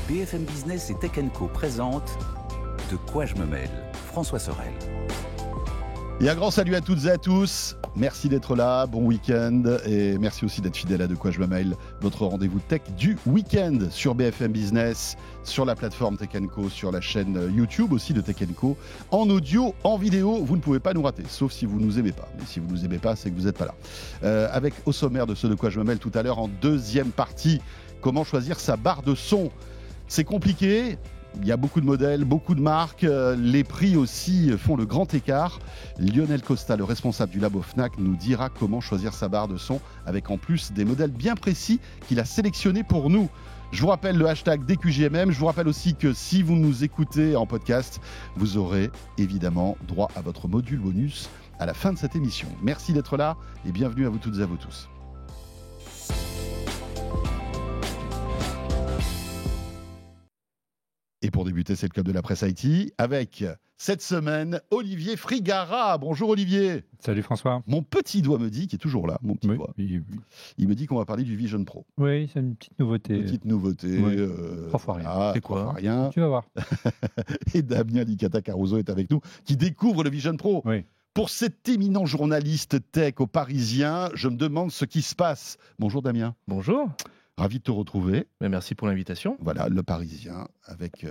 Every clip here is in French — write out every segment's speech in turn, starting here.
BFM Business et Tech Co présente De quoi je me mêle, François Sorel. Et un grand salut à toutes et à tous, merci d'être là, bon week-end et merci aussi d'être fidèle à De quoi je me mêle, votre rendez-vous tech du week-end sur BFM Business, sur la plateforme Tech Co, sur la chaîne YouTube aussi de Tech Co, en audio, en vidéo, vous ne pouvez pas nous rater, sauf si vous ne nous aimez pas, mais si vous ne nous aimez pas, c'est que vous n'êtes pas là. Avec au sommaire de ce De quoi je me mêle tout à l'heure en deuxième partie, comment choisir sa barre de son. C'est compliqué. Il y a beaucoup de modèles, beaucoup de marques, les prix aussi font le grand écart. Lionel Costa, le responsable du labo Fnac, nous dira comment choisir sa barre de son avec en plus des modèles bien précis qu'il a sélectionnés pour nous. Je vous rappelle le hashtag DQJMM, je vous rappelle aussi que si vous nous écoutez en podcast, vous aurez évidemment droit à votre module bonus à la fin de cette émission. Merci d'être là et bienvenue à vous toutes et à vous tous. Et pour débuter, c'est le Club de la Presse IT avec cette semaine Olivier Frigara. Bonjour Olivier. Salut François. Mon petit doigt me dit, qui est toujours là, mon petit doigt, oui. Il me dit qu'on va parler du Vision Pro. Oui, c'est une petite nouveauté. Petite nouveauté. Oui. 3 fois rien. C'est quoi rien. Tu vas voir. Et Damien Licata Caruso est avec nous, qui découvre le Vision Pro. Oui. Pour cet éminent journaliste tech au Parisien, je me demande ce qui se passe. Bonjour Damien. Bonjour. Ravi de te retrouver. Merci pour l'invitation. Voilà, Le Parisien, avec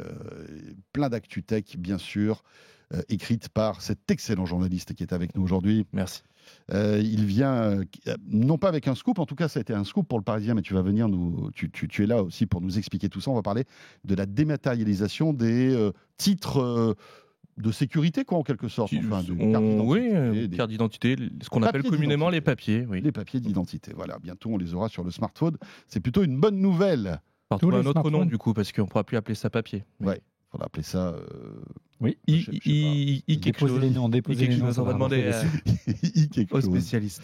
plein d'actu tech, bien sûr, écrite par cet excellent journaliste qui est avec nous aujourd'hui. Merci. Il vient, non pas avec un scoop, en tout cas ça a été un scoop pour Le Parisien, mais tu vas venir tu es là aussi pour nous expliquer tout ça. On va parler de la dématérialisation des titres de sécurité, quoi, en quelque sorte. Enfin, carte d'identité, ce qu'on appelle communément les papiers. Oui. Les papiers d'identité, voilà. Bientôt, on les aura sur le smartphone. C'est plutôt une bonne nouvelle. Par un autre nom, du coup, parce qu'on ne pourra plus appeler ça papier. Ouais, il faudra appeler ça... Oui, quelque chose. Déposer les noms. On va demander aux spécialistes.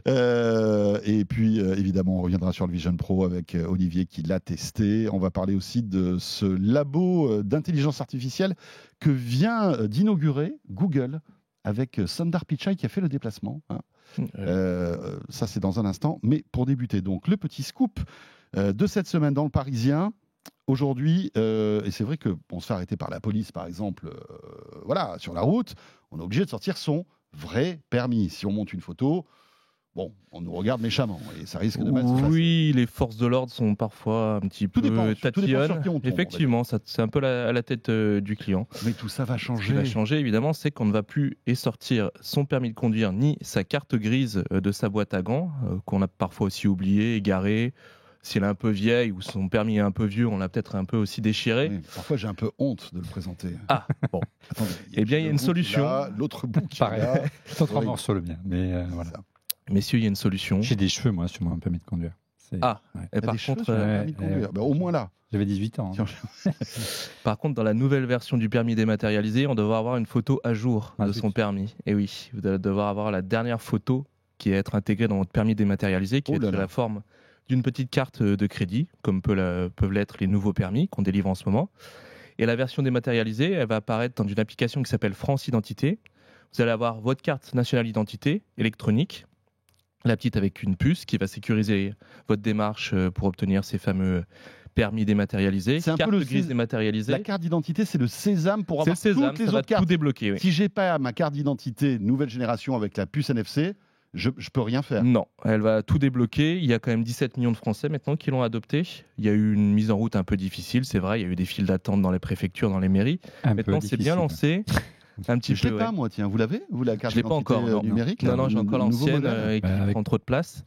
Et puis, évidemment, on reviendra sur le Vision Pro avec Olivier qui l'a testé. On va parler aussi de ce labo d'intelligence artificielle que vient d'inaugurer Google avec Sundar Pichai qui a fait le déplacement. Ça, c'est dans un instant. Mais pour débuter, donc, le petit scoop de cette semaine dans Le Parisien. Aujourd'hui, et c'est vrai qu'on se fait arrêter par la police, par exemple, voilà, sur la route, on est obligé de sortir son vrai permis. Si on monte une photo, bon, on nous regarde méchamment et ça risque de mal se passer. Oui, les forces de l'ordre sont parfois un petit peu tatillonnes. Effectivement, c'est un peu à la tête du client. Mais tout ça va changer. Ce qui va changer, évidemment, c'est qu'on ne va plus sortir son permis de conduire ni sa carte grise de sa boîte à gants, qu'on a parfois aussi oublié, égaré. Si elle est un peu vieille ou son permis est un peu vieux, on l'a peut-être un peu aussi déchiré. Oui, parfois, j'ai un peu honte de le présenter. Ah, bon. Attendez, eh bien, il y a une solution. L'autre bout qui pareil. est là. C'est autre morceau le mien. Mais voilà. Messieurs, il y a une solution. J'ai des cheveux, moi, sur mon permis de conduire. Et par contre, au moins là. J'avais 18 ans. Hein. Par contre, dans la nouvelle version du permis dématérialisé, on devra avoir une photo à jour de son permis. Et oui, vous allez devoir avoir la dernière photo qui va être intégrée dans votre permis dématérialisé, qui est de la forme d'une petite carte de crédit, comme peuvent l'être les nouveaux permis qu'on délivre en ce moment. Et la version dématérialisée, elle va apparaître dans une application qui s'appelle France Identité. Vous allez avoir votre carte nationale d'identité électronique, la petite avec une puce qui va sécuriser votre démarche pour obtenir ces fameux permis dématérialisés. C'est un carte peu le grise dématérialisée. La carte d'identité, c'est le sésame pour avoir toutes les autres cartes. Tout débloquer. Oui. Si j'ai pas ma carte d'identité nouvelle génération avec la puce NFC, je peux rien faire. Non, elle va tout débloquer. Il y a quand même 17 millions de Français maintenant qui l'ont adopté. Il y a eu une mise en route un peu difficile, c'est vrai. Il y a eu des files d'attente dans les préfectures, dans les mairies. Maintenant, c'est bien lancé. Un petit peu. Je l'ai pas, moi, tiens. Vous l'avez, vous, la carte Je l'ai pas encore, numérique? Non, j'ai encore l'ancienne qui prend trop de place.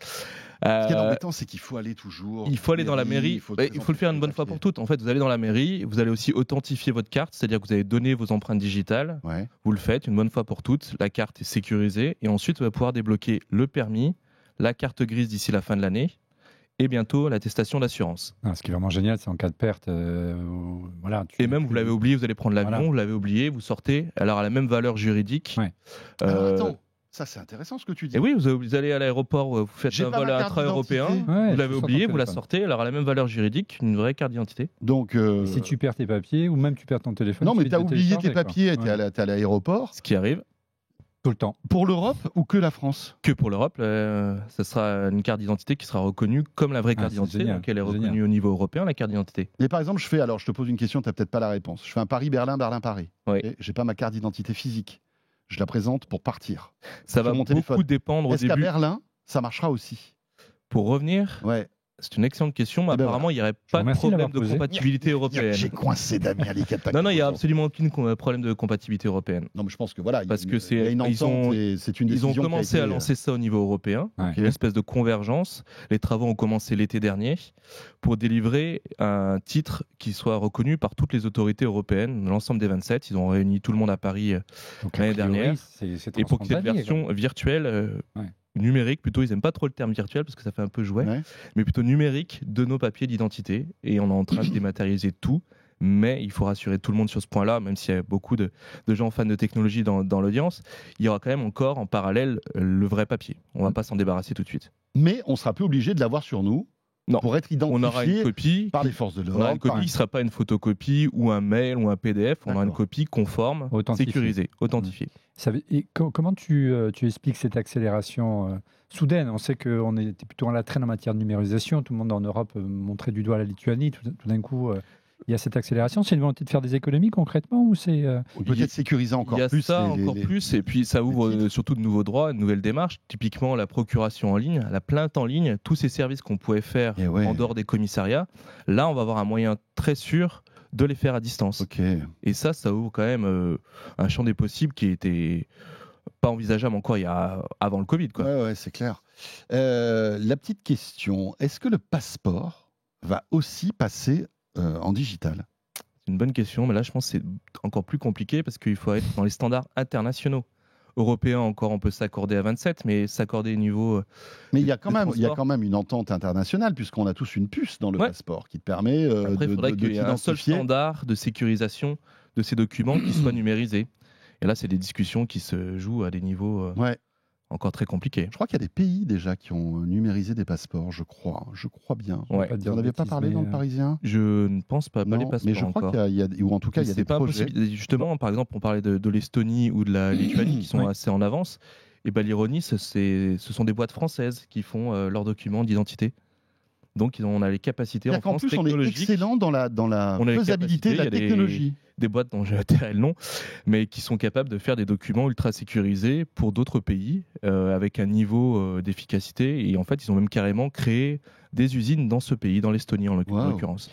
Ce qui est embêtant, c'est qu'il faut aller toujours. Il faut aller dans la mairie. Il faut le faire une bonne fois pour toutes. En fait, vous allez dans la mairie, vous allez aussi authentifier votre carte, c'est-à-dire que vous allez donner vos empreintes digitales. Ouais. Vous le faites une bonne fois pour toutes. La carte est sécurisée et ensuite, vous allez pouvoir débloquer le permis, la carte grise d'ici la fin de l'année et bientôt l'attestation d'assurance. Ce qui est vraiment génial, c'est en cas de perte. Et même, vous l'avez oublié, vous allez prendre l'avion, vous l'avez oublié, vous sortez. Alors, à la même valeur juridique. Ouais. Attends. Ça, c'est intéressant ce que tu dis. Et oui, vous allez à l'aéroport, vous faites un vol intra-européen, vous l'avez oublié, vous la sortez, alors à la même valeur juridique, une vraie carte d'identité. Donc, si tu perds tes papiers, ou même tu perds ton téléphone... Non, mais tu as oublié tes papiers, tu es à l'aéroport. Ce qui arrive. Tout le temps. Pour l'Europe ou que la France? Que pour l'Europe, ça sera une carte d'identité qui sera reconnue comme la vraie carte d'identité, donc elle est reconnue au niveau européen, la carte d'identité. Mais par exemple, je te pose une question, tu n'as peut-être pas la réponse. Je fais un Paris-Berlin, Berlin-Paris. Oui. J'ai pas ma carte d'identité physique. Je la présente pour partir. Ça va beaucoup dépendre au début. Est-ce qu'à Berlin, ça marchera aussi? Pour revenir, ouais. C'est une excellente question, mais apparemment, il n'y aurait pas de problème de compatibilité européenne. J'ai coincé Damien Licata. Non, il n'y a absolument aucun problème de compatibilité européenne. Non, mais je pense que voilà. Parce que ils ont commencé à lancer ça au niveau européen, une espèce de convergence. Les travaux ont commencé l'été dernier pour délivrer un titre qui soit reconnu par toutes les autorités européennes, l'ensemble des 27. Ils ont réuni tout le monde à Paris l'année dernière. Et pour qu'il y ait une version virtuelle. Numérique plutôt, ils n'aiment pas trop le terme virtuel parce que ça fait un peu jouet, mais plutôt numérique de nos papiers d'identité, et on est en train de dématérialiser tout, mais il faut rassurer tout le monde sur ce point-là, même s'il y a beaucoup de gens fans de technologie dans l'audience, il y aura quand même encore en parallèle le vrai papier, on ne va pas s'en débarrasser tout de suite. Mais on ne sera plus obligé de l'avoir sur nous. Non, pour être identifié on aura une copie par les forces de l'ordre. On aura une copie qui ne sera pas une photocopie ou un mail ou un PDF, on aura une copie conforme, sécurisée, authentifiée. Comment tu expliques cette accélération soudaine? On sait qu'on était plutôt en la traîne en matière de numérisation, tout le monde en Europe montrait du doigt la Lituanie, tout d'un coup... il y a cette accélération, c'est une volonté de faire des économies concrètement ou c'est peut-être sécuriser encore plus? Il y a ça encore plus, et puis ça ouvre surtout de nouveaux droits, de nouvelles démarches. Typiquement la procuration en ligne, la plainte en ligne, tous ces services qu'on pouvait faire en dehors des commissariats. Là, on va avoir un moyen très sûr de les faire à distance. Et ça ouvre quand même un champ des possibles qui était pas envisageable encore avant le Covid. Ouais, c'est clair. La petite question, est-ce que le passeport va aussi passer en digital? C'est une bonne question, mais là je pense que c'est encore plus compliqué parce qu'il faut être dans les standards internationaux. Européens encore, on peut s'accorder à 27, mais s'accorder au niveau... Mais il y a quand même une entente internationale puisqu'on a tous une puce dans le passeport qui te permet Après, il faudrait qu'il y ait un seul standard de sécurisation de ces documents qui soit numérisé. Et là, c'est des discussions qui se jouent à des niveaux... encore très compliqué. Je crois qu'il y a des pays déjà qui ont numérisé des passeports, je crois bien. Vous n'en avez pas parlé dans le Parisien? Je ne pense pas, non, les passeports mais je crois qu'il y a, ou en tout cas il y a des projets. Justement, par exemple, on parlait de l'Estonie ou de la Lituanie qui sont assez en avance. Et ben l'ironie, ce sont des boîtes françaises qui font leurs documents d'identité. Donc on a les capacités en France technologiques. On est excellent dans la faisabilité de la technologie. Des boîtes dont j'ai atterré le nom, mais qui sont capables de faire des documents ultra sécurisés pour d'autres pays avec un niveau d'efficacité. Et en fait, ils ont même carrément créé des usines dans ce pays, dans l'Estonie en l'occurrence.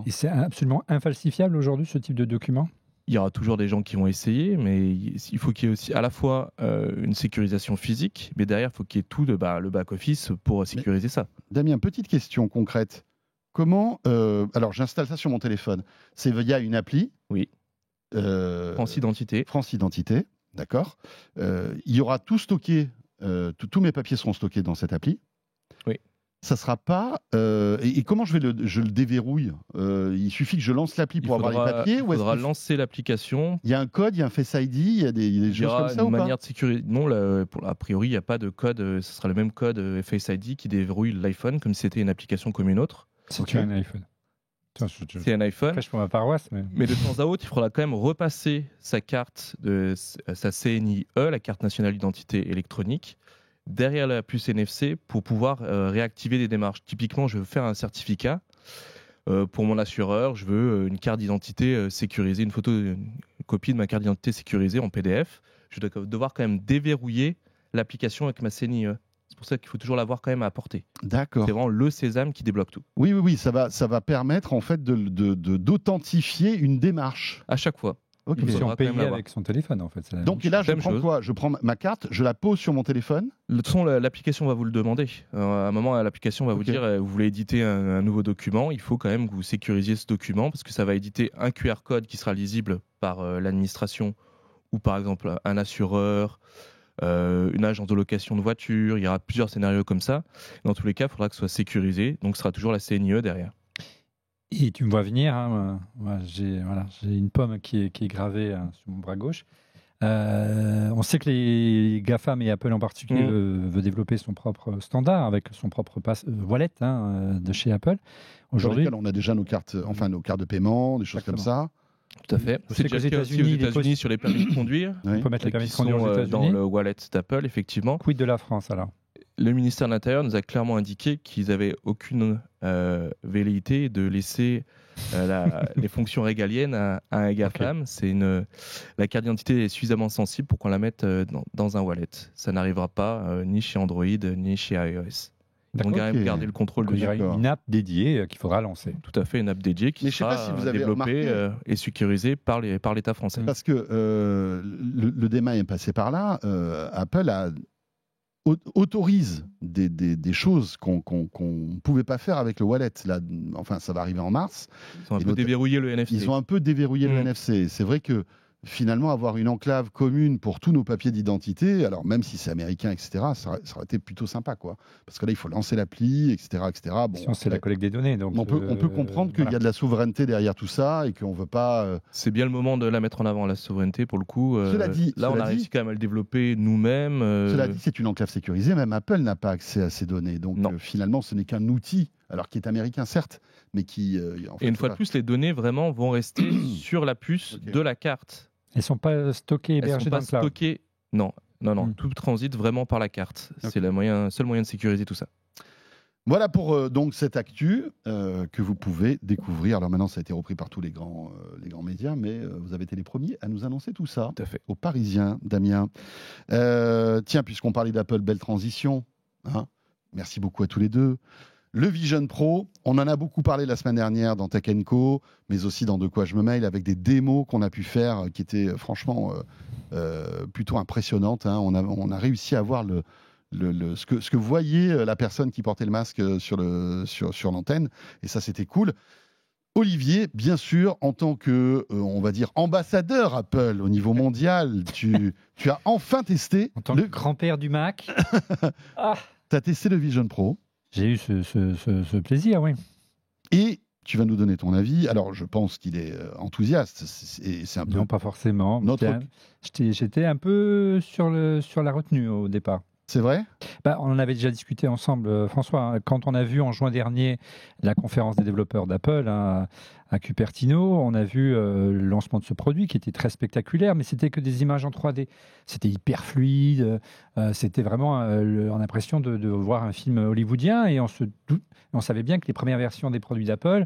Et c'est absolument infalsifiable aujourd'hui ce type de document? Il y aura toujours des gens qui vont essayer, mais il faut qu'il y ait aussi à la fois une sécurisation physique, mais derrière, il faut qu'il y ait tout le back-office pour sécuriser ça. Damien, petite question concrète. Comment alors j'installe ça sur mon téléphone. C'est via une appli. Oui. France Identité. France Identité, d'accord. Il y aura tout stocké. Tous mes papiers seront stockés dans cette appli. Oui. Ça sera pas. Et comment je le déverrouille? Il suffit que je lance l'appli pour avoir les papiers. Il faudra lancer l'application. Il y a un code, il y a un Face ID, il y a des choses comme ça ou pas? Manière de sécuriser. Non, a priori, il n'y a pas de code. Ce sera le même code Face ID qui déverrouille l'iPhone comme si c'était une application comme une autre. C'est un iPhone. C'est un iPhone. Après, je prends ma paroisse. Mais de temps à autre, il faudra quand même repasser sa carte, sa CNIE, la carte nationale d'identité électronique, derrière la puce NFC pour pouvoir réactiver des démarches. Typiquement, je veux faire un certificat pour mon assureur, je veux une carte d'identité sécurisée, une copie de ma carte d'identité sécurisée en PDF. Je dois devoir quand même déverrouiller l'application avec ma CNIE. C'est pour ça qu'il faut toujours l'avoir quand même à portée. D'accord. C'est vraiment le sésame qui débloque tout. Oui, ça va permettre en fait d'authentifier une démarche. À chaque fois. Okay. Si on paye avec son téléphone en fait. Donc et là, je prends quoi? Je prends ma carte, je la pose sur mon téléphone. De toute façon, l'application va vous le demander. À un moment, l'application va vous dire, vous voulez éditer un nouveau document, il faut quand même que vous sécurisiez ce document parce que ça va éditer un QR code qui sera lisible par l'administration ou par exemple un assureur, une agence de location de voiture. Il y aura plusieurs scénarios comme ça. Dans tous les cas, il faudra que ce soit sécurisé. Donc, ce sera toujours la CNIE derrière. Et tu me vois venir, hein, j'ai une pomme qui est gravée sur mon bras gauche. On sait que les GAFAM et Apple en particulier veut développer son propre standard avec son propre wallet de chez Apple. Aujourd'hui, on a déjà nos cartes de paiement, des choses comme ça. Tout à fait. C'est déjà le cas aussi aux États-Unis sur les permis de conduire. On peut mettre les permis de conduire aux États-Unis. Dans le wallet d'Apple, effectivement. Quid de la France alors? Le ministère de l'Intérieur nous a clairement indiqué qu'ils n'avaient aucune velléité de laisser les fonctions régaliennes à un GAFAM. Okay. La carte d'identité est suffisamment sensible pour qu'on la mette dans un wallet. Ça n'arrivera pas ni chez Android ni chez iOS. Ils vont quand même garder le contrôle de une app dédiée qu'il faudra lancer. Tout à fait, une app dédiée qui sera développée et sécurisée par l'État français. Parce que le DMA est passé par là. Apple autorise des choses qu'on ne pouvait pas faire avec le wallet. Là, enfin, ça va arriver en mars. Ils ont un peu déverrouillé le NFC. Ils ont un peu déverrouillé le NFC. C'est vrai que finalement, avoir une enclave commune pour tous nos papiers d'identité, alors même si c'est américain, etc., ça aurait été plutôt sympa, quoi. Parce que là, il faut lancer l'appli, etc., etc. Bon, c'est la collecte des données. Donc on peut comprendre qu'il y a de la souveraineté derrière tout ça et qu'on ne veut pas... C'est bien le moment de la mettre en avant, la souveraineté, pour le coup. On a réussi quand même à le développer nous-mêmes. Cela dit, c'est une enclave sécurisée. Même Apple n'a pas accès à ces données. Donc finalement, ce n'est qu'un outil, alors qui est américain, certes, mais qui... et une fois de plus, les données, vraiment, vont rester sur la puce de la carte. Elles ne sont pas stockées, hébergées dans le cloud. Non. Tout transite vraiment par la carte. Okay. C'est le seul moyen de sécuriser tout ça. Voilà pour donc cette actu que vous pouvez découvrir. Alors maintenant, ça a été repris par tous les grands médias, mais vous avez été les premiers à nous annoncer tout ça. Tout à fait. Aux Parisiens, Damien. Tiens, puisqu'on parlait d'Apple, belle transition. Hein, merci beaucoup à tous les deux. Le Vision Pro, on en a beaucoup parlé la semaine dernière dans Tech & Co, mais aussi dans De quoi je me mail, avec des démos qu'on a pu faire qui étaient franchement plutôt impressionnantes. Hein. On a réussi à voir ce que voyait la personne qui portait le masque sur l'antenne, et ça c'était cool. Olivier, bien sûr, en tant que, on va dire, ambassadeur Apple au niveau mondial, tu as enfin testé... En tant que grand-père du Mac. Tu as testé le Vision Pro. J'ai eu ce plaisir, oui. Et tu vas nous donner ton avis. Alors, je pense qu'il est enthousiaste. C'est un peu... Non, pas forcément. J'étais un peu sur la retenue au départ. C'est vrai ? On en avait déjà discuté ensemble, François. Quand on a vu en juin dernier la conférence des développeurs d'Apple à Cupertino, on a vu le lancement de ce produit qui était très spectaculaire, mais c'était que des images en 3D. C'était hyper fluide. C'était vraiment on a l'impression de voir un film hollywoodien, et on savait bien que les premières versions des produits d'Apple,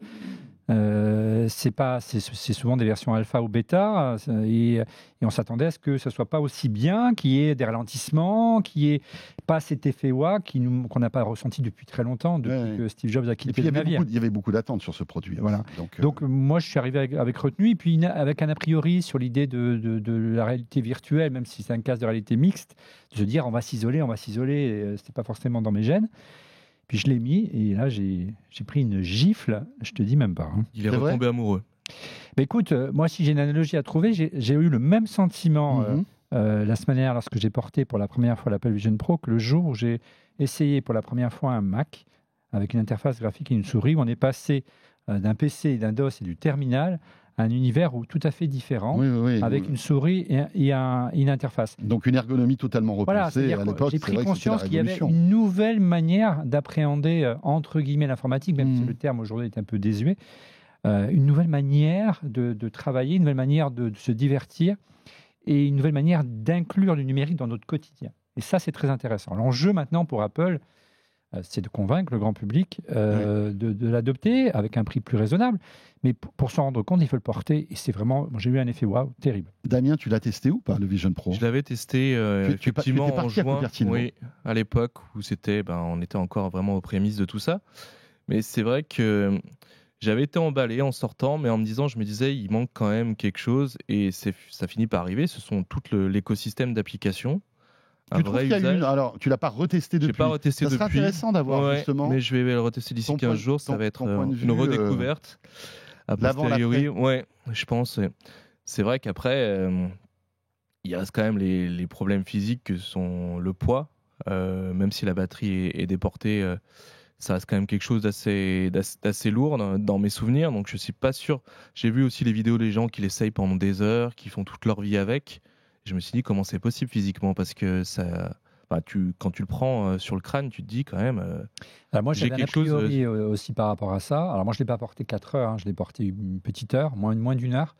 c'est souvent des versions alpha ou bêta, et on s'attendait à ce que ce soit pas aussi bien, qu'il y ait des ralentissements, qu'il n'y ait pas cet effet WA qu'on n'a pas ressenti depuis très longtemps, depuis que Steve Jobs a quitté le navire. Il y avait beaucoup d'attentes sur ce produit. Voilà. Donc moi je suis arrivé avec retenue, et puis avec un a priori sur l'idée de la réalité virtuelle, même si c'est un casque de réalité mixte, de se dire on va s'isoler, c'était pas forcément dans mes gènes. Puis je l'ai mis, et là j'ai pris une gifle, je te dis même pas. Hein. Il est retombé amoureux. Écoute, moi si j'ai une analogie à trouver, j'ai eu le même sentiment la semaine dernière lorsque j'ai porté pour la première fois l'Apple Vision Pro, que le jour où j'ai essayé pour la première fois un Mac avec une interface graphique et une souris, où on est passé d'un PC, d'un DOS et du terminal à un univers tout à fait différent, avec une souris et une interface. Donc une ergonomie totalement repensée. À l'époque, j'ai pris conscience qu'il y avait une nouvelle manière d'appréhender, entre guillemets, l'informatique, même si le terme aujourd'hui est un peu désuet, une nouvelle manière de travailler, une nouvelle manière de se divertir, et une nouvelle manière d'inclure le numérique dans notre quotidien. Et ça, c'est très intéressant. L'enjeu maintenant pour Apple, c'est de convaincre le grand public de l'adopter avec un prix plus raisonnable. Mais pour s'en rendre compte, il faut le porter. Et c'est vraiment... J'ai eu un effet waouh, terrible. Damien, tu l'as testé ou pas, le Vision Pro ? Je l'avais testé effectivement en juin, à l'époque où on était encore vraiment aux prémices de tout ça. Mais c'est vrai que j'avais été emballé en sortant, mais je me disais, il manque quand même quelque chose. Et ça finit par arriver. Ce sont tout l'écosystème d'applications. Tu trouves qu'il y a alors, tu l'as pas retesté depuis. J'ai pas retesté depuis. Ça serait intéressant d'avoir justement. Mais je vais le retester d'ici 15 jours. Ça va être une redécouverte. A posteriori, je pense. C'est vrai qu'après, il reste quand même les problèmes physiques que sont le poids. Même si la batterie est déportée, ça reste quand même quelque chose d'assez lourd dans mes souvenirs. Donc je suis pas sûr. J'ai vu aussi les vidéos des gens qui l'essayent pendant des heures, qui font toute leur vie avec. Je me suis dit comment c'est possible physiquement, parce que ça, quand tu le prends sur le crâne, tu te dis quand même. Alors moi j'ai quelque chose aussi par rapport à ça. Alors moi je l'ai pas porté 4 heures, je l'ai porté une petite heure, moins d'une heure.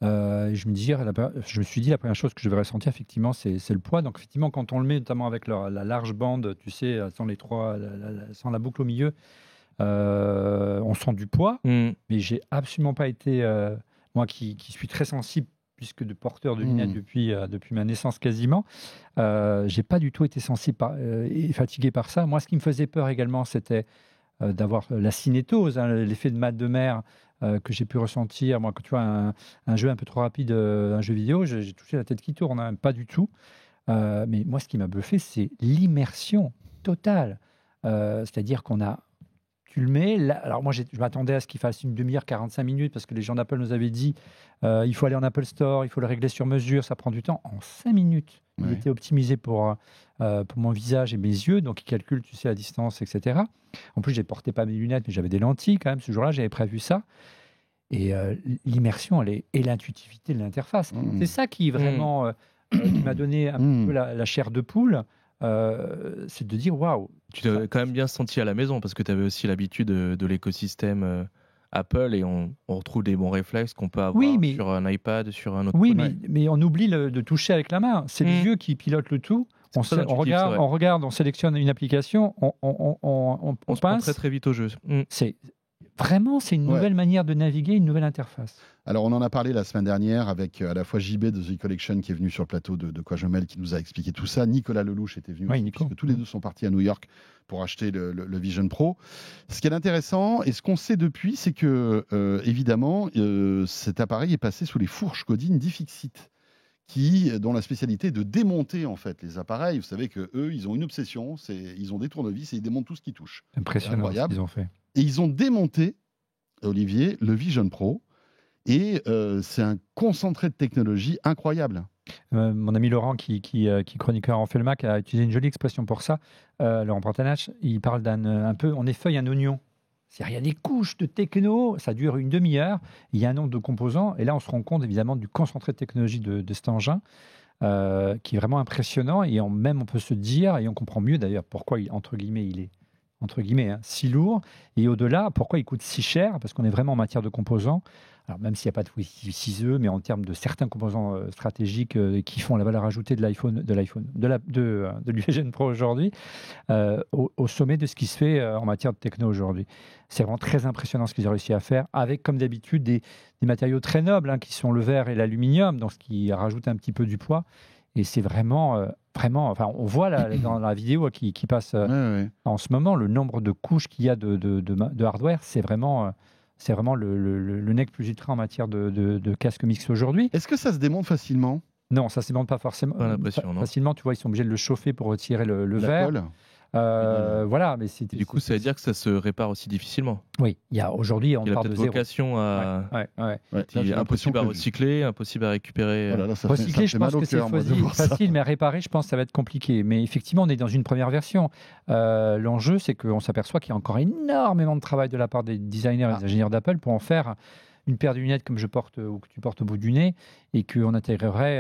Je me suis dit, la première chose que je vais ressentir, effectivement, c'est le poids. Donc, effectivement, quand on le met, notamment avec la large bande, tu sais, sans sans la boucle au milieu, on sent du poids. Mais j'ai absolument pas été, moi qui suis très sensible, puisque de porteur de lunettes depuis ma naissance quasiment, j'ai pas du tout été sensible et fatigué par ça. Moi, ce qui me faisait peur également, c'était d'avoir la cinétose, l'effet de mal de mer que j'ai pu ressentir. Moi, quand tu vois un jeu un peu trop rapide, un jeu vidéo, j'ai touché la tête qui tourne, hein, pas du tout. Mais moi, ce qui m'a bluffé, c'est l'immersion totale. C'est-à-dire tu le mets. Là, alors moi, je m'attendais à ce qu'il fasse une demi-heure, 45 minutes, parce que les gens d'Apple nous avaient dit il faut aller en Apple Store, il faut le régler sur mesure, ça prend du temps. En 5 minutes, il était optimisé pour mon visage et mes yeux, donc il calcule, tu sais, la distance, etc. En plus, je ne portais pas mes lunettes, mais j'avais des lentilles quand même. Ce jour-là, j'avais prévu ça. Et l'immersion, et l'intuitivité de l'interface. C'est ça qui vraiment qui m'a donné un peu la chair de poule. C'est de dire waouh. Tu t'avais quand même bien senti à la maison parce que tu avais aussi l'habitude de l'écosystème Apple et on retrouve des bons réflexes qu'on peut avoir sur un iPad, sur un autre. Oui, mais on oublie de toucher avec la main. C'est les yeux qui pilotent le tout. On regarde, on sélectionne une application, on se prend très très vite au jeu. C'est une nouvelle manière de naviguer, une nouvelle interface. Alors, on en a parlé la semaine dernière avec à la fois JB de The Collection qui est venu sur le plateau de Quoi je mêle, qui nous a expliqué tout ça. Nicolas Lelouch était venu aussi, puisque tous les deux sont partis à New York pour acheter le Vision Pro. Ce qui est intéressant et ce qu'on sait depuis, c'est que évidemment, cet appareil est passé sous les fourches codines d'Ifixit, dont la spécialité est de démonter en fait les appareils. Vous savez que eux, ils ont une obsession, ils ont des tournevis et ils démontent tout ce qui touche. Impressionnant ce qu'ils ont fait. Et ils ont démonté, Olivier, le Vision Pro. Et c'est un concentré de technologie incroyable. Mon ami Laurent, qui chroniqueur en fait le Mac, a utilisé une jolie expression pour ça. Laurent Pantanache, il parle on effeuille un oignon. Il y a des couches de techno, ça dure une demi-heure, il y a un nombre de composants, et là on se rend compte évidemment du concentré de technologie de cet engin, qui est vraiment impressionnant, et même on peut se dire, et on comprend mieux d'ailleurs pourquoi entre guillemets il est si lourd, et au-delà, pourquoi il coûte si cher, parce qu'on est vraiment en matière de composants. Alors même s'il n'y a pas de Wi-Fi 6E, mais en termes de certains composants stratégiques qui font la valeur ajoutée de l'Vision Pro aujourd'hui, au sommet de ce qui se fait en matière de techno aujourd'hui. C'est vraiment très impressionnant ce qu'ils ont réussi à faire, avec comme d'habitude des matériaux très nobles, qui sont le verre et l'aluminium, donc ce qui rajoute un petit peu du poids. Et c'est vraiment, enfin, on voit dans la vidéo qui passe en ce moment, le nombre de couches qu'il y a de hardware, c'est vraiment le nec plus ultra en matière de casque mixte aujourd'hui. Est-ce que ça se démonte facilement ? Non, ça ne se démonte pas forcément facilement. Tu vois, ils sont obligés de le chauffer pour retirer le verre. Voilà, mais du coup, ça veut dire que ça se répare aussi difficilement. Oui, aujourd'hui, on part de zéro. Il a peut-être vocation à... impossible à recycler, impossible à récupérer. Recycler, je pense que c'est facile, mais à réparer, je pense que ça va être compliqué. Mais effectivement, on est dans une première version. L'enjeu, c'est qu'on s'aperçoit qu'il y a encore énormément de travail de la part des designers et des ingénieurs d'Apple pour en faire une paire de lunettes comme je porte ou que tu portes au bout du nez, et qu'on intégrerait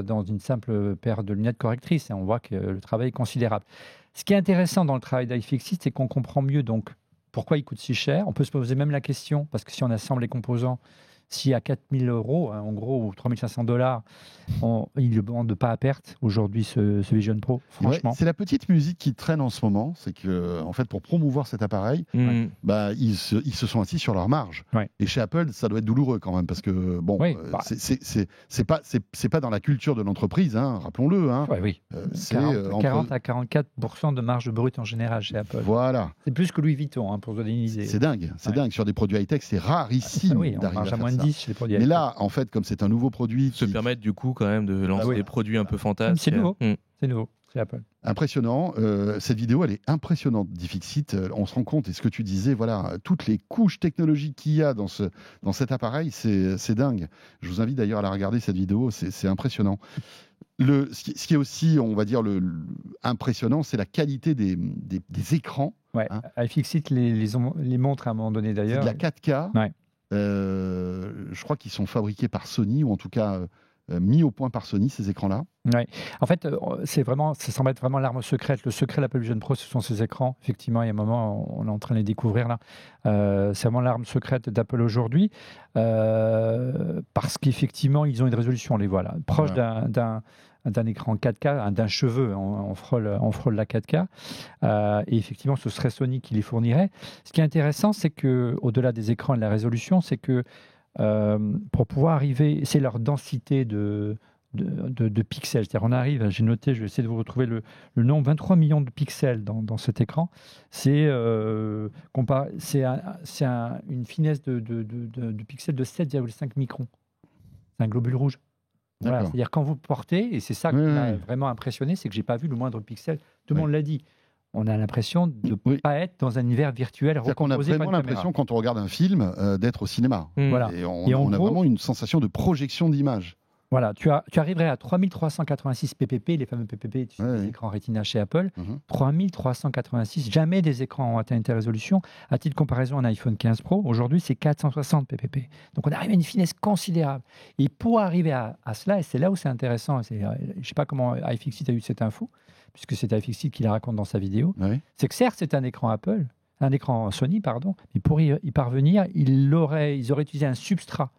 dans une simple paire de lunettes correctrices. Et on voit que le travail est considérable. Ce qui est intéressant dans le travail d'iFixit, c'est qu'on comprend mieux donc pourquoi il coûte si cher. On peut se poser même la question, parce que si on assemble les composants, si à 4 000 €, en gros, ou 3 500 $, il ne le vend pas à perte aujourd'hui, ce Vision Pro, franchement. Ouais, c'est la petite musique qui traîne en ce moment. C'est que, en fait, pour promouvoir cet appareil, ils se sont assis sur leur marge. Ouais. Et chez Apple, ça doit être douloureux quand même, parce que, bon, c'est pas dans la culture de l'entreprise, rappelons-le. C'est 40 à 44% de marge brute en général chez Apple. Voilà. C'est plus que Louis Vuitton, pour se donner une idée. C'est dingue. Sur des produits high-tech, c'est rarissime d'arriver à faire ça. Mais là, en fait, comme c'est un nouveau produit, se permettre du coup quand même de lancer des produits un peu fantasmes. C'est nouveau. C'est nouveau. C'est Apple. Impressionnant. Cette vidéo, elle est impressionnante d'Ifixit. On se rend compte, et ce que tu disais, voilà, toutes les couches technologiques qu'il y a dans cet appareil, c'est dingue. Je vous invite d'ailleurs à la regarder, cette vidéo. C'est impressionnant. Ce qui est aussi, on va dire, impressionnant, c'est la qualité des écrans. Ouais. Ifixit les montre à un moment donné d'ailleurs. C'est de la 4K. Ouais. Je crois qu'ils sont fabriqués par Sony, ou en tout cas mis au point par Sony, ces écrans-là. Ouais. En fait, ça semble être vraiment l'arme secrète. Le secret de l'Apple Vision Pro, ce sont ces écrans. Effectivement, il y a un moment, on est en train de les découvrir là. C'est vraiment l'arme secrète d'Apple aujourd'hui, parce qu'effectivement, ils ont une résolution, on les voit là, proche d'un écran 4K, d'un cheveu, on frôle la 4K. Et effectivement, ce serait Sony qui les fournirait. Ce qui est intéressant, c'est que, au-delà des écrans et de la résolution, c'est que pour pouvoir arriver, c'est leur densité de pixels. C'est-à-dire, on arrive, j'ai noté, je vais essayer de vous retrouver le nombre, 23 millions de pixels dans cet écran. C'est une finesse de pixels de 7,5 microns. C'est un globule rouge. Voilà, c'est-à-dire quand vous portez, et c'est ça qui m'a vraiment impressionné, c'est que j'ai pas vu le moindre pixel. Tout le monde l'a dit. On a l'impression de ne pas être dans un univers virtuel. C'est-à-dire qu'on a vraiment l'impression, quand on regarde un film, d'être au cinéma. Voilà. Et on a vraiment une sensation de projection d'image. Voilà, tu arriverais à 3386 ppp, les fameux ppp, tu sais, les écrans Retina chez Apple. 3386, jamais des écrans ont atteint une telle résolution. À titre de comparaison, un iPhone 15 Pro, aujourd'hui, c'est 460 ppp. Donc on arrive à une finesse considérable. Et pour arriver à cela, et c'est là où c'est intéressant, je ne sais pas comment iFixit a eu cette info, puisque c'est iFixit qui la raconte dans sa vidéo, c'est que certes, c'est un écran Apple, un écran Sony, pardon, mais pour y parvenir, ils auraient utilisé un substrat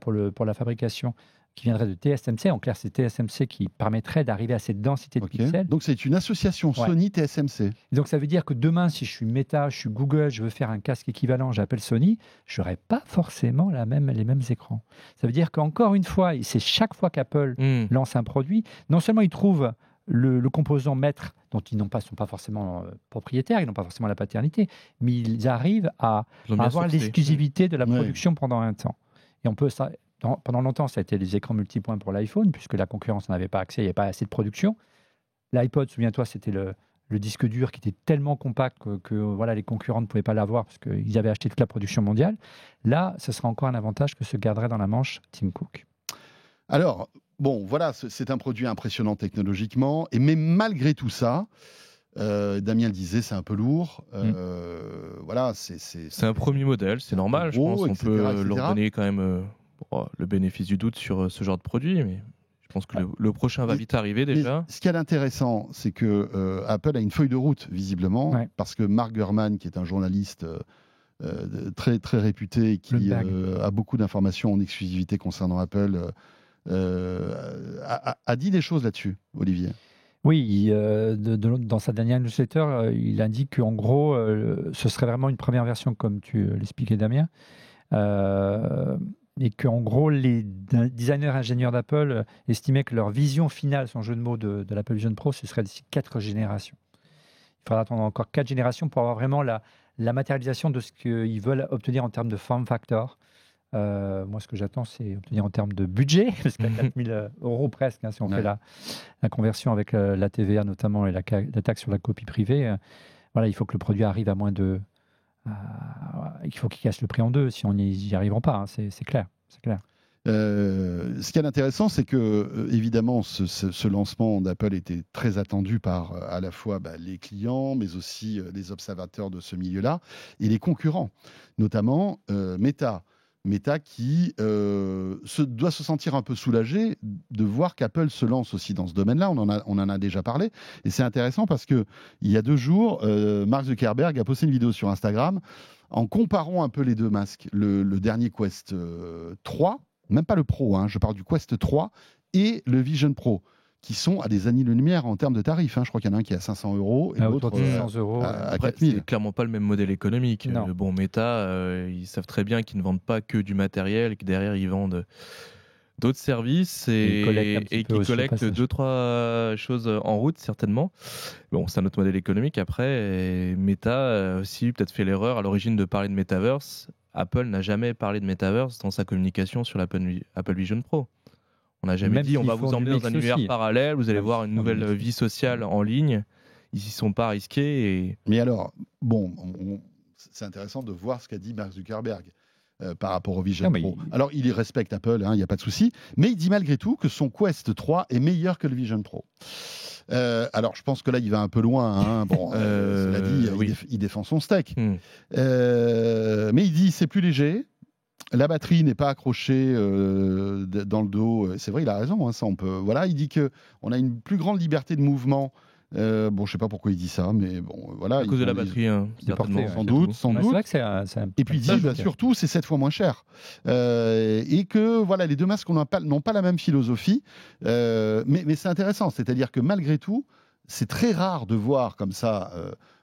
pour la fabrication qui viendrait de TSMC. En clair, c'est TSMC qui permettrait d'arriver à cette densité de pixels. Donc, c'est une association Sony-TSMC. Donc, ça veut dire que demain, si je suis Meta, je suis Google, je veux faire un casque équivalent, j'appelle Sony, je n'aurai pas forcément les mêmes écrans. Ça veut dire qu'encore une fois, et c'est chaque fois qu'Apple lance un produit, non seulement ils trouvent le composant maître dont ils sont pas forcément propriétaires, ils n'ont pas forcément la paternité, mais ils arrivent à avoir l'exclusivité de la production pendant un temps. Et on peut... Pendant longtemps, ça a été les écrans multipoints pour l'iPhone, puisque la concurrence n'avait pas accès, il n'y avait pas assez de production. L'iPod, souviens-toi, c'était le disque dur qui était tellement compact que voilà, les concurrents ne pouvaient pas l'avoir parce qu'ils avaient acheté toute la production mondiale. Là, ce sera encore un avantage que se garderait dans la manche Tim Cook. Alors, bon, voilà, c'est un produit impressionnant technologiquement, mais malgré tout ça, Damien le disait, c'est un peu lourd. Voilà, c'est un premier modèle, c'est normal, je pense. On peut leur donner quand même... le bénéfice du doute sur ce genre de produit, mais je pense que le prochain va vite arriver déjà. Ce qui est intéressant, c'est que Apple a une feuille de route, visiblement, parce que Mark Gurman, qui est un journaliste très, très réputé et qui a beaucoup d'informations en exclusivité concernant Apple, a dit des choses là-dessus, Olivier. Oui, dans sa dernière newsletter, il indique qu'en gros, ce serait vraiment une première version, comme tu l'expliquais, Damien. Et qu'en gros, les designers ingénieurs d'Apple estimaient que leur vision finale, son jeu de mots de l'Apple Vision Pro, ce serait d'ici 4 générations. Il faudra attendre encore 4 générations pour avoir vraiment la matérialisation de ce qu'ils veulent obtenir en termes de form factor. Moi, ce que j'attends, c'est obtenir en termes de budget, parce qu'à 4 000 € presque, si on fait la conversion avec la TVA notamment et la taxe sur la copie privée, voilà, il faut que le produit arrive à moins de... il faut qu'ils cassent le prix en deux, si on n'y arriveront pas, c'est clair. Ce qui est intéressant, c'est que évidemment, ce lancement d'Apple était très attendu par à la fois les clients, mais aussi les observateurs de ce milieu-là, et les concurrents, notamment Meta qui doit se sentir un peu soulagé de voir qu'Apple se lance aussi dans ce domaine-là. On en a déjà parlé. Et c'est intéressant parce qu'il y a 2 jours, Mark Zuckerberg a posté une vidéo sur Instagram en comparant un peu les deux masques. Le dernier Quest 3, même pas le Pro, je parle du Quest 3, et le Vision Pro, qui sont à des années-lumière en termes de tarifs. Je crois qu'il y en a un qui est à 500 € et l'autre à 4 000. C'est clairement pas le même modèle économique. Bon, Meta, ils savent très bien qu'ils ne vendent pas que du matériel et que derrière, ils vendent d'autres services et qui collectent 2-3 choses en route, certainement. Bon, c'est un autre modèle économique. Après, Meta a aussi peut-être fait l'erreur à l'origine de parler de Metaverse. Apple n'a jamais parlé de Metaverse dans sa communication sur l'Apple Vision Pro. On n'a jamais dit on va vous emmener dans un univers parallèle, vous allez voir une nouvelle vie sociale en ligne. Ils n'y sont pas risqués. Mais alors, bon, c'est intéressant de voir ce qu'a dit Mark Zuckerberg par rapport au Vision Pro. Alors, il respecte Apple, il n'y a pas de souci, mais il dit malgré tout que son Quest 3 est meilleur que le Vision Pro. Alors, je pense que là, il va un peu loin. Bon, cela dit, il défend son steak. Mais il dit c'est plus léger. La batterie n'est pas accrochée dans le dos. C'est vrai, il a raison. Hein, ça, on peut. Voilà, il dit que on a une plus grande liberté de mouvement. Bon, je sais pas pourquoi il dit ça, mais bon, voilà. À cause de la batterie, certainement. Sans doute. C'est vrai que c'est et puis il dit surtout, c'est 7 fois moins cher. Et que voilà, les deux masques n'ont pas la même philosophie. Mais c'est intéressant, c'est-à-dire que malgré tout, c'est très rare de voir comme ça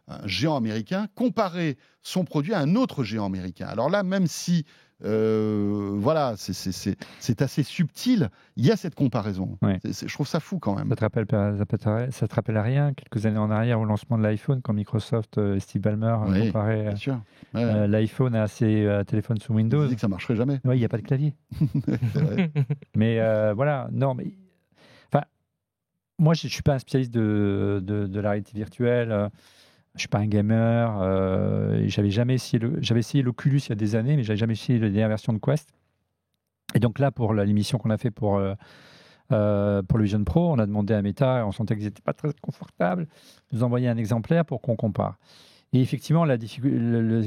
un géant américain comparer son produit à un autre géant américain. Alors là, même si voilà, c'est assez subtil, il y a cette comparaison. Ouais. Je trouve ça fou quand même. Ça te rappelle à rien, quelques années en arrière, au lancement de l'iPhone, quand Microsoft, Steve Ballmer comparait l'iPhone à ses téléphones sous Windows. Il dit que ça ne marcherait jamais. Oui, il n'y a pas de clavier. Mais voilà, non, mais moi, je ne suis pas un spécialiste de la réalité virtuelle. Je ne suis pas un gamer. J'avais essayé l'Oculus il y a des années, mais je n'avais jamais essayé la dernière version de Quest. Et donc là, pour l'émission qu'on a fait pour le Vision Pro, on a demandé à Meta, on sentait qu'ils n'étaient pas très confortables, de nous envoyer un exemplaire pour qu'on compare. Et effectivement,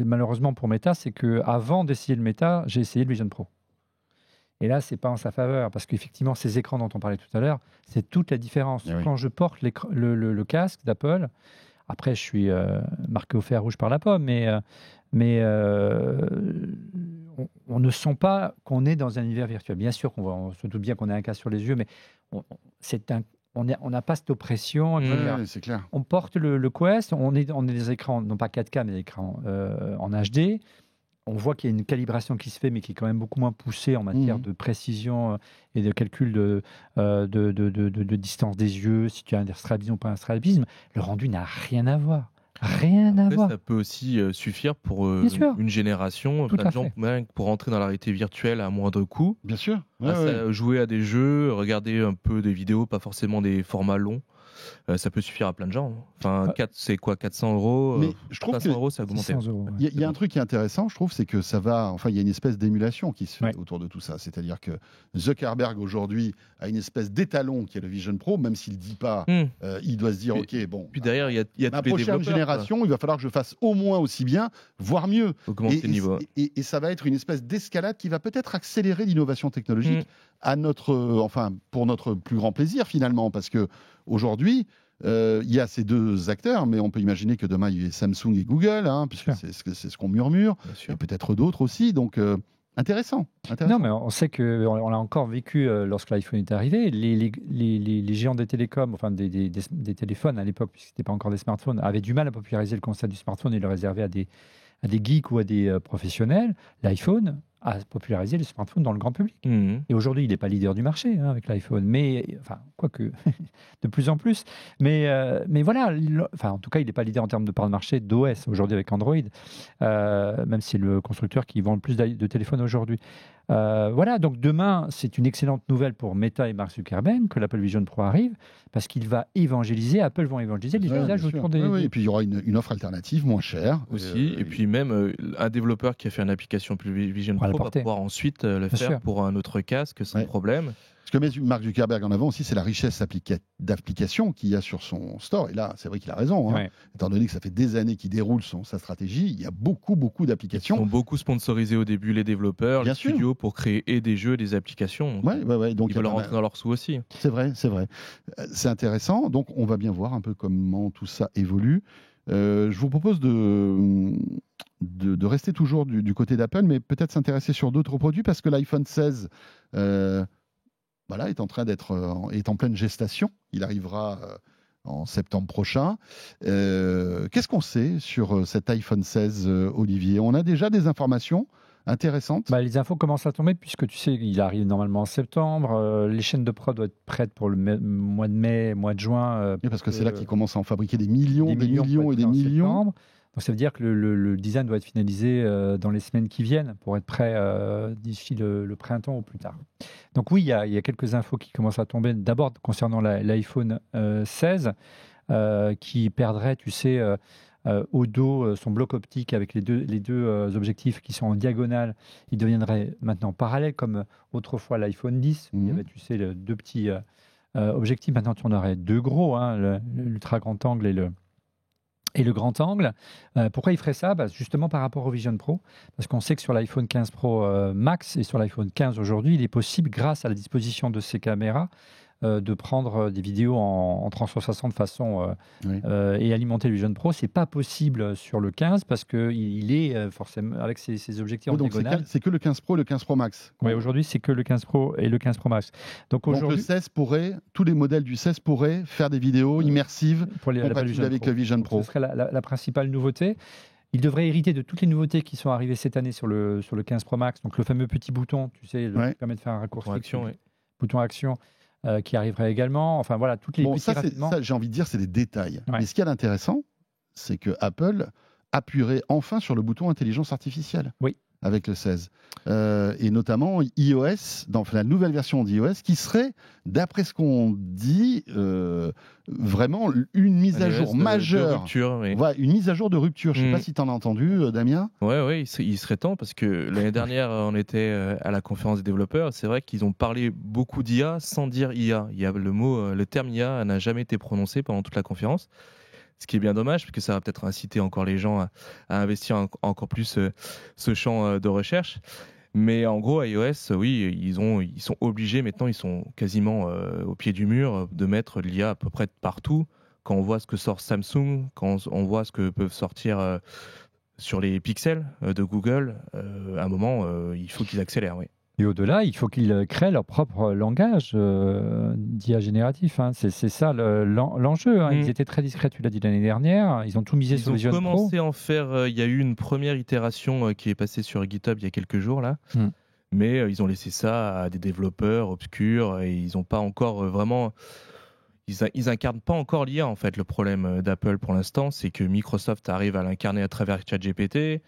malheureusement pour Meta, c'est qu'avant d'essayer le Meta, j'ai essayé le Vision Pro. Et là, ce n'est pas en sa faveur, parce qu'effectivement, ces écrans dont on parlait tout à l'heure, c'est toute la différence. Quand je porte le casque d'Apple, après, je suis marqué au fer rouge par la pomme, mais on ne sent pas qu'on est dans un univers virtuel. Bien sûr, on se doute bien qu'on a un casque sur les yeux, mais on n'a pas cette oppression. C'est clair. On porte le Quest, on est des écrans, non pas 4K, mais des écrans en HD. On voit qu'il y a une calibration qui se fait, mais qui est quand même beaucoup moins poussée en matière de précision et de calcul de distance des yeux, si tu as un strabisme ou pas un strabisme. Le rendu n'a rien à voir. Ça peut aussi suffire pour une génération, par exemple, pour entrer dans la réalité virtuelle à moindre coût. Bien sûr. Jouer à des jeux, regarder un peu des vidéos, pas forcément des formats longs. Ça peut suffire à plein de gens. Enfin, c'est quoi, 400 €? Mais je trouve 500 €, ça a augmenté. Il y a un truc qui est intéressant, je trouve, c'est que ça va. Enfin, il y a une espèce d'émulation qui se fait autour de tout ça. C'est-à-dire que Zuckerberg aujourd'hui a une espèce d'étalon qui est le Vision Pro, même s'il ne dit pas, il doit se dire, ok, bon. Puis derrière, il y a ma prochaine génération, il va falloir que je fasse au moins aussi bien, voire mieux. Augmenter le niveau. Et ça va être une espèce d'escalade qui va peut-être accélérer l'innovation technologique pour notre plus grand plaisir finalement, parce que aujourd'hui, il y a ces deux acteurs, mais on peut imaginer que demain, il y ait Samsung et Google, puisque c'est ce qu'on murmure, et peut-être d'autres aussi. Donc, intéressant. Non, mais on sait qu'on l'a encore vécu lorsque l'iPhone est arrivé. Les géants des télécoms, enfin des téléphones à l'époque, puisque ce n'était pas encore des smartphones, avaient du mal à populariser le concept du smartphone et le réserver à des geeks ou à des professionnels. L'iPhone a popularisé le smartphone dans le grand public. Et aujourd'hui, il n'est pas leader du marché avec l'iPhone, mais enfin, quoique, de plus en plus. Mais voilà, en tout cas, il n'est pas leader en termes de part de marché d'OS aujourd'hui avec Android, même si c'est le constructeur qui vend le plus de téléphones aujourd'hui. Voilà, donc demain, c'est une excellente nouvelle pour Meta et Mark Zuckerberg que l'Apple Vision Pro arrive, parce qu'il va évangéliser, Apple vont évangéliser les usages autour des... Et puis il y aura une offre alternative moins chère. Aussi, et puis même un développeur qui a fait une application plus Vision Pro va pouvoir ensuite le faire pour un autre casque sans problème. Ce que met Mark Zuckerberg en avant aussi, c'est la richesse d'applications qu'il y a sur son store. Et là, c'est vrai qu'il a raison. Étant donné que ça fait des années qu'il déroule sa stratégie, il y a beaucoup d'applications. Ils ont beaucoup sponsorisé au début les développeurs, les studios pour créer et des jeux et des applications. Donc ils veulent rentrer dans leur sous aussi. C'est vrai. C'est intéressant. Donc on va bien voir un peu comment tout ça évolue. Je vous propose de rester toujours du côté d'Apple, mais peut-être s'intéresser sur d'autres produits, parce que l'iPhone 16... est en pleine gestation. Il arrivera en septembre prochain. Qu'est-ce qu'on sait sur cet iPhone 16, Olivier ? On a déjà des informations intéressantes ? Les infos commencent à tomber, puisque tu sais, il arrive normalement en septembre. Les chaînes de prod doivent être prêtes pour le mois de mai, mois de juin. Parce que c'est là qu'ils commencent à en fabriquer des millions et des millions. Donc ça veut dire que le design doit être finalisé dans les semaines qui viennent pour être prêt d'ici le printemps ou plus tard. Donc oui, il y a quelques infos qui commencent à tomber. D'abord concernant l'iPhone 16, qui perdrait, tu sais, au dos son bloc optique avec les deux objectifs qui sont en diagonale. Il deviendrait maintenant parallèle, comme autrefois l'iPhone 10. Il y avait, tu sais, deux petits objectifs. Maintenant, tu en aurais deux gros, l'ultra grand angle et le grand angle. Pourquoi il ferait ça ? Justement par rapport au Vision Pro, parce qu'on sait que sur l'iPhone 15 Pro Max et sur l'iPhone 15 aujourd'hui, il est possible, grâce à la disposition de ces caméras, de prendre des vidéos en 360 façon et alimenter le Vision Pro. C'est pas possible sur le 15 parce qu'il est forcément avec ses objectifs en diagonale. C'est que le 15 Pro et le 15 Pro Max. Oui, aujourd'hui c'est que le 15 Pro et le 15 Pro Max. Donc le 16 tous les modèles du 16 pourraient faire des vidéos immersives compatibles avec le Vision Pro. Ce serait la principale nouveauté. Il devrait hériter de toutes les nouveautés qui sont arrivées cette année sur le 15 Pro Max. Donc le fameux petit bouton, tu sais, qui permet de faire un raccourci. Bouton action. Qui arriverait également. Enfin voilà, toutes les ça, j'ai envie de dire, c'est des détails. Ouais. Mais ce qu'il y a d'intéressant, c'est que Apple appuierait enfin sur le bouton intelligence artificielle. Oui. Avec le 16. Et notamment iOS, dans la nouvelle version d'iOS, qui serait, d'après ce qu'on dit, vraiment une mise à jour majeure. De rupture, oui. Voilà, une mise à jour de rupture. Je ne sais pas si tu en as entendu, Damien. Oui, il serait temps, parce que l'année dernière, on était à la conférence des développeurs. C'est vrai qu'ils ont parlé beaucoup d'IA sans dire IA. Le terme IA n'a jamais été prononcé pendant toute la conférence. Ce qui est bien dommage, parce que ça va peut-être inciter encore les gens à investir encore plus ce champ de recherche. Mais en gros, iOS, oui, ils sont obligés, maintenant, ils sont quasiment au pied du mur, de mettre l'IA à peu près partout. Quand on voit ce que sort Samsung, quand on voit ce que peuvent sortir sur les pixels de Google, à un moment, il faut qu'ils accélèrent, oui. Et au-delà, il faut qu'ils créent leur propre langage d'IA génératif. Hein. C'est ça l'enjeu. Hein. Ils étaient très discrets, tu l'as dit l'année dernière. Ils ont tout misé sur Vision Pro. Ils ont commencé à en faire. Il y a eu une première itération qui est passée sur GitHub il y a quelques jours là. Mais ils ont laissé ça à des développeurs obscurs et ils n'ont pas encore vraiment. Ils incarnent pas encore l'IA en fait. Le problème d'Apple pour l'instant, c'est que Microsoft arrive à l'incarner à travers ChatGPT.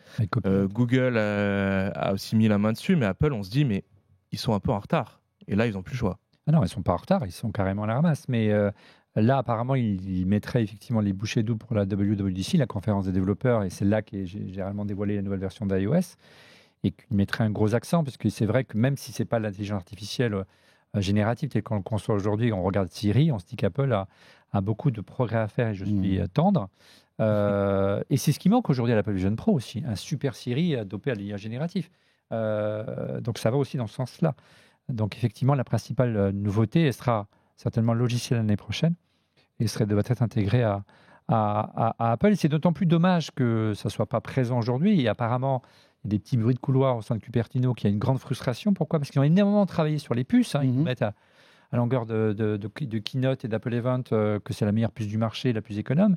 Google a aussi mis la main dessus, mais Apple, on se dit, mais ils sont un peu en retard. Et là, ils n'ont plus le choix. Ah non, ils sont pas en retard, ils sont carrément à la ramasse. Mais là, apparemment, ils mettraient effectivement les bouchées doubles pour la WWDC, la conférence des développeurs, et c'est là qu'est généralement dévoilé la nouvelle version d'iOS, et qu'ils mettraient un gros accent, parce que c'est vrai que même si c'est pas l'intelligence artificielle générative tel qu'on le conçoit aujourd'hui, on regarde Siri, on se dit qu'Apple a beaucoup de progrès à faire et je suis tendre. Et c'est ce qui manque aujourd'hui à l'Apple Vision Pro aussi, un super Siri dopé à l'IA génératif. Donc ça va aussi dans ce sens-là. Donc effectivement, la principale nouveauté, elle sera certainement logicielle l'année prochaine et devrait être intégrée à Apple. Et c'est d'autant plus dommage que ça ne soit pas présent aujourd'hui. Et apparemment, il y a des petits bruits de couloir au sein de Cupertino qui a une grande frustration. Pourquoi ? Parce qu'ils ont énormément travaillé sur les puces. Ils mettent à longueur de keynote et d'Apple Event que c'est la meilleure puce du marché, la plus économe,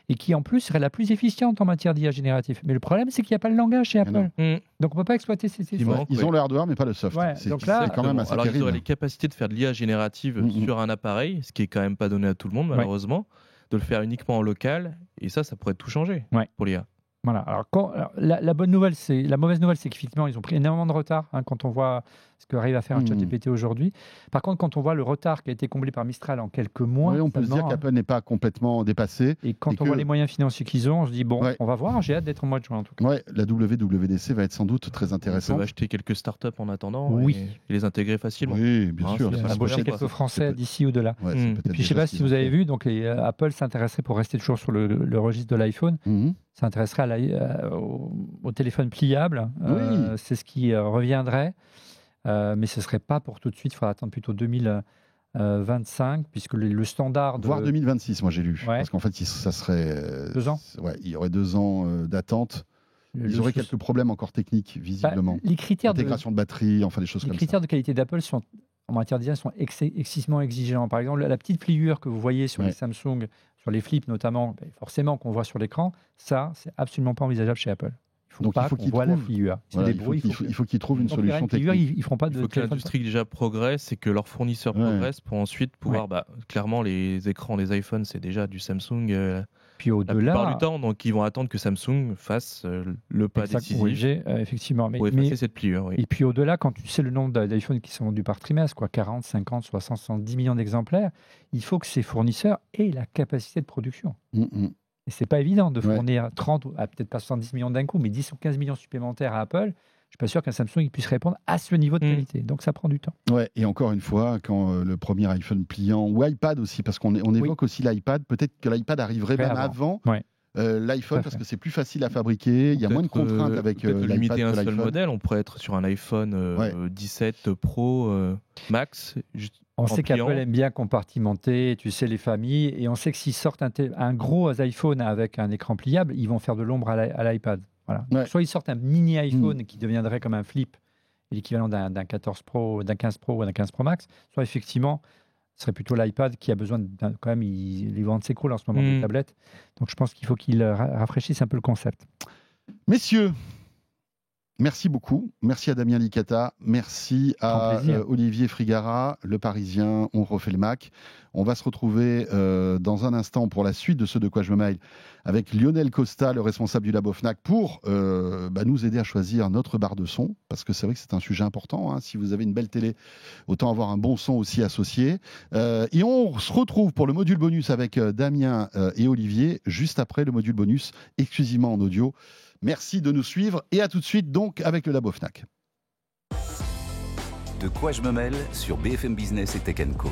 et qui en plus serait la plus efficiente en matière d'IA génératif. Mais le problème, c'est qu'il n'y a pas le langage chez Apple. Donc on ne peut pas exploiter ces Ils ont le hardware, mais pas le soft. Donc là, c'est quand même assez terrible. Ils auraient les capacités de faire de l'IA générative sur un appareil, ce qui est quand même pas donné à tout le monde, malheureusement, de le faire uniquement en local, et ça pourrait tout changer pour l'IA. Voilà. Alors, la mauvaise nouvelle, c'est qu'effectivement, ils ont pris énormément de retard quand on voit ce qu'arrive à faire un ChatGPT aujourd'hui. Par contre, quand on voit le retard qui a été comblé par Mistral en quelques mois, on peut se dire qu'Apple n'est pas complètement dépassé. Et quand on voit les moyens financiers qu'ils ont, on se dit on va voir. J'ai hâte d'être au mois de juin en tout cas. Ouais, la WWDC va être sans doute très intéressante. On peut acheter quelques startups en attendant et les intégrer facilement. Oui, bien sûr. Embaucher quelques Français d'ici ou de là. Et puis je ne sais pas si vous avez vu, donc Apple s'intéresserait, pour rester toujours sur le registre de l'iPhone, s'intéresserait au téléphone pliable. C'est ce qui reviendrait. Mais ce ne serait pas pour tout de suite. Il faudra attendre plutôt 2025, puisque le standard... Voire 2026, moi j'ai lu. Parce qu'en fait, ça serait... 2 ans. Il y aurait 2 ans d'attente. Ils auraient quelques problèmes encore techniques, visiblement. Les critères d'intégration de batterie, enfin des choses comme ça. Les critères de qualité d'Apple sont, en matière d'IA, sont excessivement exigeants. Par exemple, la petite pliure que vous voyez sur les Samsung, sur les flips notamment, forcément qu'on voit sur l'écran, ça, c'est absolument pas envisageable chez Apple. Donc il faut qu'ils trouvent il faut qu'ils trouvent une solution technique. Ils feront pas de. Il faut que l'industrie déjà progresse et que leurs fournisseurs progressent pour ensuite pouvoir. Clairement, les écrans des iPhones, c'est déjà du Samsung. Puis au-delà, la plupart du temps, donc ils vont attendre que Samsung fasse le pas décisif. Effectivement, pour effacer cette pliure. Et puis au-delà, quand tu sais le nombre d'iPhones qui sont vendus par trimestre, 40, 50, 60, 70 millions d'exemplaires, il faut que ces fournisseurs aient la capacité de production. Et c'est pas évident de fournir 30, peut-être pas 70 millions d'un coup, mais 10 ou 15 millions supplémentaires à Apple. Je suis pas sûr qu'un Samsung puisse répondre à ce niveau de qualité. Donc ça prend du temps. Et encore une fois, quand le premier iPhone pliant, ou iPad aussi, parce qu'on évoque aussi l'iPad, peut-être que l'iPad arriverait même avant l'iPhone parce que c'est plus facile à fabriquer, il y a moins de contraintes avec l'iPad limiter un que seul l'iPhone. modèle, on pourrait être sur un iPhone 17 Pro Max. On sait qu'Apple aime bien compartimenter, tu sais, les familles, et on sait que s'ils sortent un gros iPhone avec un écran pliable, ils vont faire de l'ombre à l'iPad. Voilà. Ouais. Soit ils sortent un mini iPhone qui deviendrait comme un flip, l'équivalent d'un 14 Pro, d'un 15 Pro ou d'un 15 Pro Max, soit effectivement, ce serait plutôt l'iPad qui a besoin quand même, les ventes s'écroulent en ce moment des tablettes. Donc je pense qu'il faut qu'ils rafraîchissent un peu le concept. Messieurs, merci beaucoup. Merci à Damien Licata. Merci à Olivier Frigara, le Parisien. On refait le Mac. On va se retrouver dans un instant pour la suite de ce De quoi je me mêle avec Lionel Costa, le responsable du Labo Fnac, pour nous aider à choisir notre barre de son. Parce que c'est vrai que c'est un sujet important. Si vous avez une belle télé, autant avoir un bon son aussi associé. Et on se retrouve pour le module bonus avec Damien et Olivier, juste après le module bonus, exclusivement en audio. Merci de nous suivre et à tout de suite donc avec le Labo Fnac. De quoi je me mêle sur BFM Business et Tech & Co.